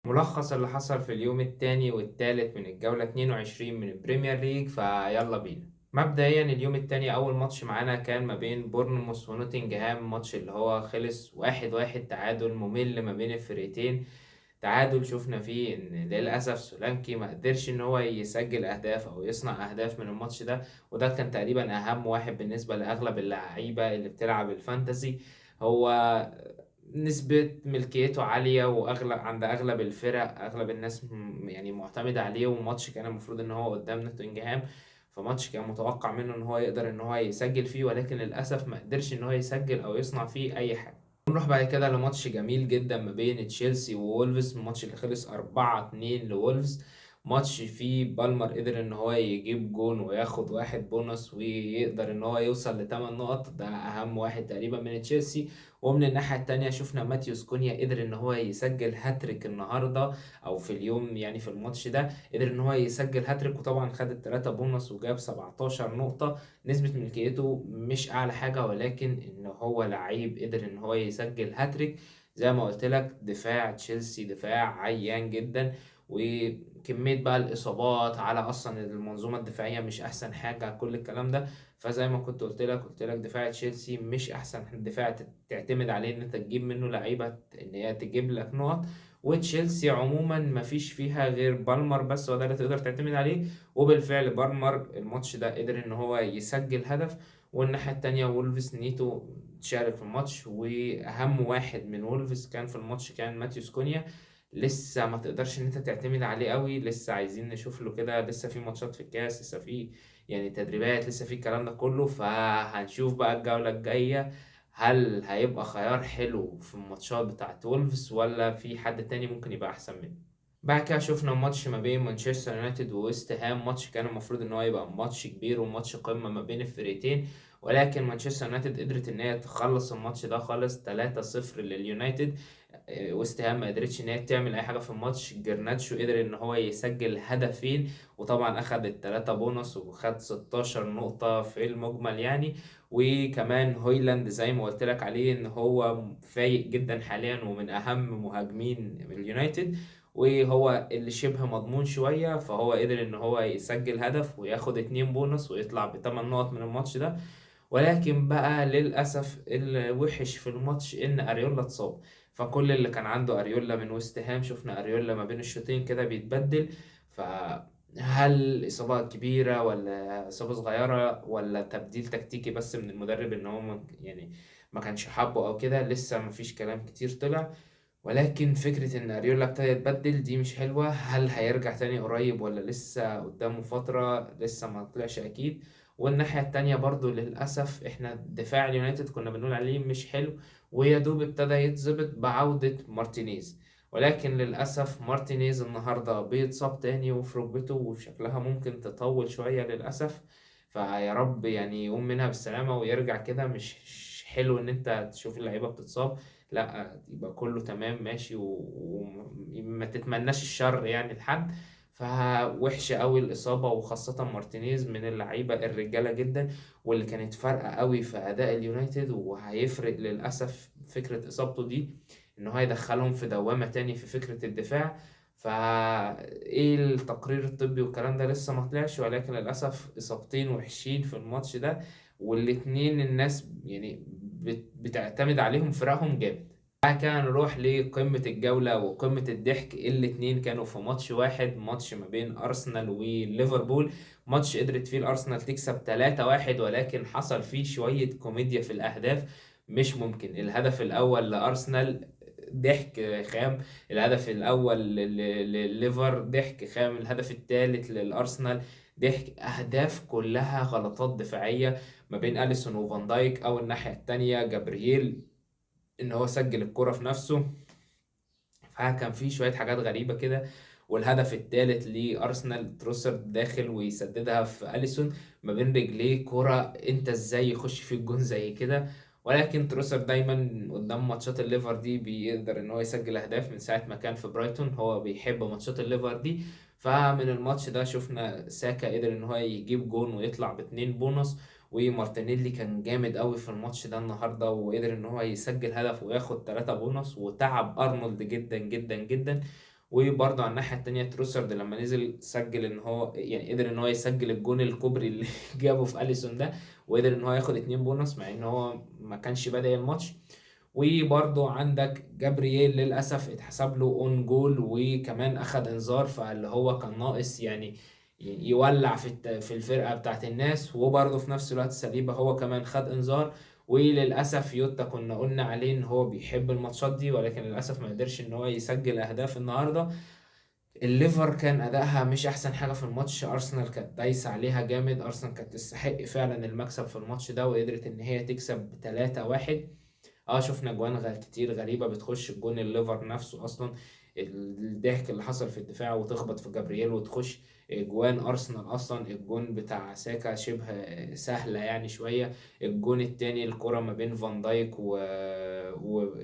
ملخص اللي حصل في اليوم التاني والتالت من الجولة 22 من البريمير ليج، فيلا بينا. مبدئيا اليوم التاني أول ماتش معانا كان ما بين بورنموث ونوتنجهام، ماتش اللي هو خلص 1-1، تعادل ممل ما بين الفرقتين. تعادل شفنا فيه ان للاسف سولانكي ما قدرش ان هو يسجل اهداف او يصنع اهداف من الماتش ده، وده كان تقريبا اهم واحد بالنسبه لاغلب اللعيبه اللي بتلعب الفانتزي. هو نسبة ملكيته عالية وأغلب عند أغلب الفرق، أغلب الناس يعني معتمدة عليه، وماتش كان المفروض إن هو قدام نوتنجهام، فماتش كان متوقع منه إن هو يقدر إن هو يسجل فيه، ولكن للأسف ما قدرش إن هو يسجل أو يصنع فيه أي حاجة. نروح بعد كده لماتش جميل جدا ما بين تشيلسي وولفز، الماتش اللي خلص 4-2 لولفز. ماتش فيه بالمر قدر ان هو يجيب جون وياخد واحد بونص ويقدر ان هو يوصل لتمن نقط، ده اهم واحد تقريبا من تشيلسي. ومن الناحية التانية شفنا ماتيوس كونيا قدر ان هو يسجل هاتريك النهاردة، او في اليوم يعني في الماتش ده قدر ان هو يسجل هاتريك، وطبعا خد التلاتة بونص وجاب 17 نقطة. نسبة ملكيته مش أعلى حاجة، ولكن إن هو لعيب قدر إن هو يسجل هاتريك. زي ما قلت لك دفاع تشيلسي دفاع عيان جدا، وكمية بقى الإصابات على أصلا المنظومة الدفاعية مش أحسن حاجة، كل الكلام ده. فزي ما كنت قلت لك دفاع تشيلسي مش أحسن دفاع تعتمد عليه إن أنت تجيب منه لعيبة إن هي تجيب لك نقط. وتشيلسي عموما مفيش فيها غير بالمر بس، هو ده اللي تقدر تعتمد عليه. وبالفعل بالمر الماتش ده قدر ان هو يسجل هدف. والناحية التانية وولفز نيتو شارك في الماتش، واهم واحد من وولفز كان في الماتش كان ماتيوس كونيا. لسه ما تقدرش ان انت تعتمد عليه قوي، لسه عايزين نشوف له كده، لسه في ماتشات في الكاس، لسه في يعني تدريبات، لسه في الكلام ده كله، فهنشوف بقى الجولة الجاية هل هيبقى خيار حلو في الماتشات بتاعت وولفز ولا في حد تاني ممكن يبقى احسن منه. بعد كده شفنا ماتش ما بين مانشستر يونايتد وويست هام، ماتش كان المفروض ان هو يبقى ماتش كبير وماتش قمة ما بين الفريقين، ولكن مانشستر يونايتد قدرت ان هي تخلص الماتش ده خالص 3-0 لليونايتد. ويست هام ما قدرتش ان هي تعمل اي حاجه في الماتش، جرناتشو قدر ان هو يسجل هدفين، وطبعا اخد التلاتة بونص وخد 16 نقطه في المجمل يعني. وكمان هويلاند زي ما قلت لك عليه ان هو فايق جدا حاليا ومن اهم مهاجمين اليونايتد، وهو اللي شبه مضمون شوية، فهو قدر ان هو يسجل هدف وياخد 2 بونص ويطلع ب8 نقط من الماتش ده. ولكن بقى للأسف الوحش في الماتش إن أريولا اتصاب، فكل اللي كان عنده أريولا من ويست هام شفنا أريولا ما بين الشوطين كده بيتبدل. فهل إصابة كبيرة ولا إصابة صغيرة ولا تبديل تكتيكي بس من المدرب إن هو يعني ما كانش حابه أو كده، لسه مفيش كلام كتير طلع. ولكن فكرة إن أريولا ابتدى يتبدل دي مش حلوة، هل هيرجع تاني قريب ولا لسه قدامه فترة، لسه ما طلعش أكيد. والناحية التانية برضو للأسف احنا دفاع اليونايتد كنا بنقول عليه مش حلو، ويا دوب ابتدى يتظبط بعودة مارتينيز، ولكن للأسف مارتينيز النهاردة بيتصاب تاني وفي ركبته وشكلها ممكن تطول شوية للأسف. فيا رب يعني يقوم منها بالسلامة ويرجع كده، مش حلو إن أنت تشوف اللعيبة بتتصاب، لا يبقى كله تمام ماشي وما تتمناش الشر يعني لحد. فوحشة قوي الإصابة، وخاصة مارتينيز من اللعيبة الرجالة جدا، واللي كانت فارقة قوي في أداء اليونايتد، وهيفرق للأسف فكرة إصابته دي إنه هيدخلهم في دوامة تاني في فكرة الدفاع. ايه التقرير الطبي والكلام ده لسه ما طلعش، ولكن للأسف إصابتين وحشين في الماتش ده، والاتنين الناس يعني بتعتمد عليهم فرقهم جامد. بعد كده نروح لقمة الجولة وقمة الضحك، الاتنين كانوا في ماتش واحد، ماتش ما بين أرسنال وليفربول. ماتش قدرت فيه الأرسنال تكسب 3-1، ولكن حصل فيه شوية كوميديا في الأهداف مش ممكن. الهدف الأول لأرسنال ضحك خام، الهدف الأول لليفر ضحك خام، الهدف الثالث للأرسنال ضحك. أهداف كلها غلطات دفاعية ما بين أليسون وفان دايك، أو الناحية التانية جابرييل ان هو سجل الكرة في نفسه. فكان في شوية حاجات غريبة كده. والهدف الثالث لأرسنال تروسر داخل ويسددها في أليسون ما بين رجليه، كرة انت ازاي يخش في الجون زي كده. ولكن تروسر دايما قدام ماتشات الليفر دي بيقدر ان هو يسجل اهداف، من ساعة ما كان في برايتون هو بيحب ماتشات الليفر دي. فمن الماتش ده شفنا ساكا قدر ان هو يجيب جون ويطلع ب2 بونص، ومارتينيلي كان جامد قوي في الماتش ده النهارده، وقدر ان هو يسجل هدف وياخد 3 بونص، وتعب ارنولد جدا جدا جدا. وبرضه على الناحيه التانيه تروسرد لما نزل سجل ان هو يعني قدر ان هو يسجل الجون الكوبري اللي جابه في اليسون ده، وقدر ان هو ياخد 2 بونص مع ان هو ما كانش بادئ الماتش. وبرضه عندك جابرييل للاسف اتحسب له اون جول وكمان اخد انذار، فاللي هو كان ناقص يعني يولع في الفرقه بتاعت الناس. وبرضه في نفس الوقت سليبا هو كمان خد انذار. وللاسف يوتا كنا قلنا عليه ان هو بيحب الماتشات دي، ولكن للاسف ما قدرش ان هو يسجل اهداف النهارده. الليفر كان ادائها مش احسن حاجه في الماتش، ارسنال كانت دايسه عليها جامد، ارسنال كانت تستحق فعلا المكسب في الماتش ده وقدرت ان هي تكسب 3-1. شفنا جوان كتير غريبة بتخش الجون الليفر نفسه أصلا، الضحك اللي حصل في الدفاع وتخبط في جابرييل وتخش جوان أرسنال. أصلا الجون بتاع ساكا شبه سهلة يعني شوية. الجون التاني الكرة ما بين فان دايك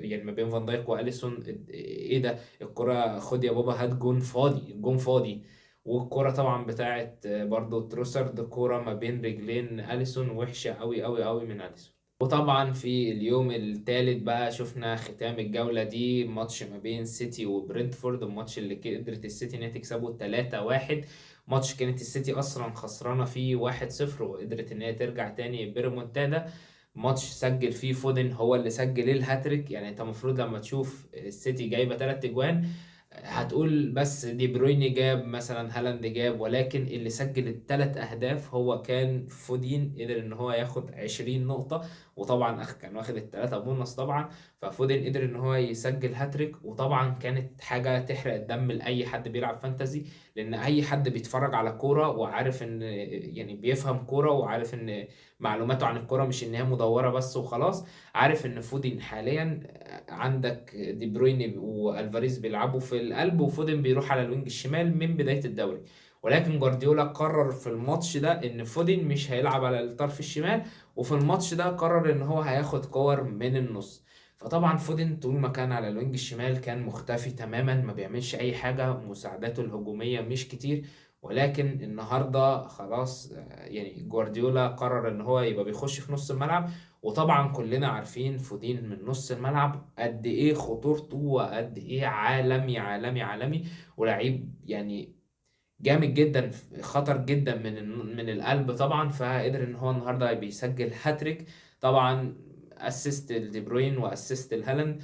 يعني ما بين فان دايك وأليسون، إيه ده؟ الكرة خد يا بابا هات جون فاضي، الجون فاضي. والكرة طبعا بتاعت برضو تروسرد، كرة ما بين رجلين أليسون وحشة أوي أوي أوي من أليسون. وطبعا في اليوم الثالث بقى شفنا ختام الجولة دي، ماتش ما بين سيتي وبرنتفورد، الماتش اللي قدرت السيتي انها تكسبه 3-1. ماتش كانت السيتي اصلا خسرانة فيه 1-0 وقدرت ان هي ترجع تاني بريمونتادا. ماتش سجل فيه فودن، هو اللي سجل الهاتريك. يعني انت المفروض لما تشوف السيتي جايبة 3 اجوان هتقول بس دي برويني جاب مثلا، هالاند جاب، ولكن اللي سجل ال3 اهداف هو كان فودين، قدر ان هو ياخد 20 نقطة. وطبعا كان واخد ال3 بونص طبعا. ففودن قدر ان هو يسجل هاتريك، وطبعا كانت حاجة تحرق الدم لأي حد بيلعب فانتزي، لأن أي حد بيتفرج على كورة وعارف ان يعني بيفهم كورة وعارف ان معلوماته عن الكورة مش ان هي مدورة بس وخلاص، عارف ان فودن حاليا عندك دي بروين والفاريز بيلعبوا في القلب وفودن بيروح على الوينج الشمال من بداية الدوري. ولكن جوارديولا قرر في الماتش ده ان فودن مش هيلعب على الطرف الشمال، وفي الماتش ده قرر ان هو هياخد كور من النص. فطبعا فودن طول ما كان على الوينج الشمال كان مختفي تماما، ما بيعملش اي حاجة، مساعداته الهجومية مش كتير. ولكن النهارده خلاص يعني جوارديولا قرر ان هو يبقى بيخش في نص الملعب. وطبعا كلنا عارفين فودين من نص الملعب قد ايه خطورته وقد ايه عالمي عالمي عالمي، ولعيب يعني جامد جدا، خطر جدا من القلب طبعا. فقدر ان هو النهارده بيسجل هاتريك طبعا، اسيست لدي بروين واسيست لهالاند.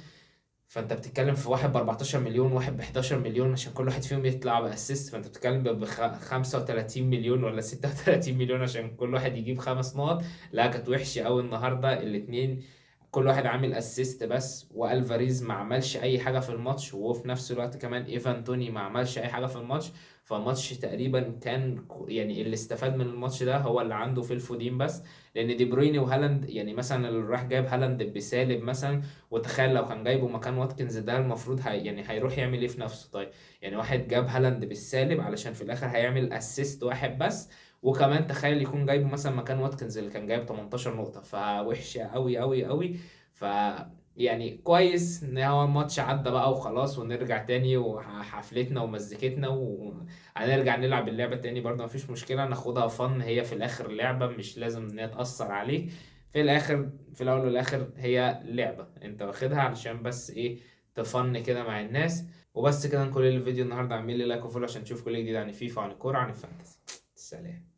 فانت بتتكلم في واحد ب 14 مليون واحد ب 11 مليون عشان كل واحد فيهم يطلع باسيست، فانت بتتكلم ب 35 مليون ولا 36 مليون عشان كل واحد يجيب 5 نقط. لا كانت وحشه قوي النهارده الاتنين، كل واحد عامل اسيست بس، والفاريز ما عملش اي حاجه في الماتش، وفي نفس الوقت كمان ايفان توني ما عملش اي حاجه في الماتش. فالماتش تقريبا كان يعني اللي استفاد من الماتش ده هو اللي عنده في الفودين بس، لان دي برويني وهالاند يعني مثلا اللي راح جايب هالاند بسالب مثلا، وتخيل لو كان جايبه مكان واتكنز ده المفروض يعني هيروح يعمل ايه في نفسه؟ طيب يعني واحد جاب هالاند بالسالب علشان في الاخر هيعمل اسيست واحد بس، وكمان تخيل يكون جايبه مثلا مكان واتكنز اللي كان جايب 18 نقطة، فوحشة قوي قوي قوي. ف يعني كويس ان هو الماتش عدى بقى وخلاص، ونرجع تاني وحفلتنا ومزيكتنا وهنرجع نلعب اللعبة تاني برضه، مفيش مشكلة ناخدها فن، هي في الاخر لعبة مش لازم ان هي تأثر عليك. في الاخر في الاول والاخر هي لعبة انت واخدها علشان بس ايه، تفن كده مع الناس. وبس كده نكون الفيديو النهارده، اعمل لي لايك وفولو عشان تشوف كل جديد عن فيفا، عن الكورة، عن الفانتسي. سلام.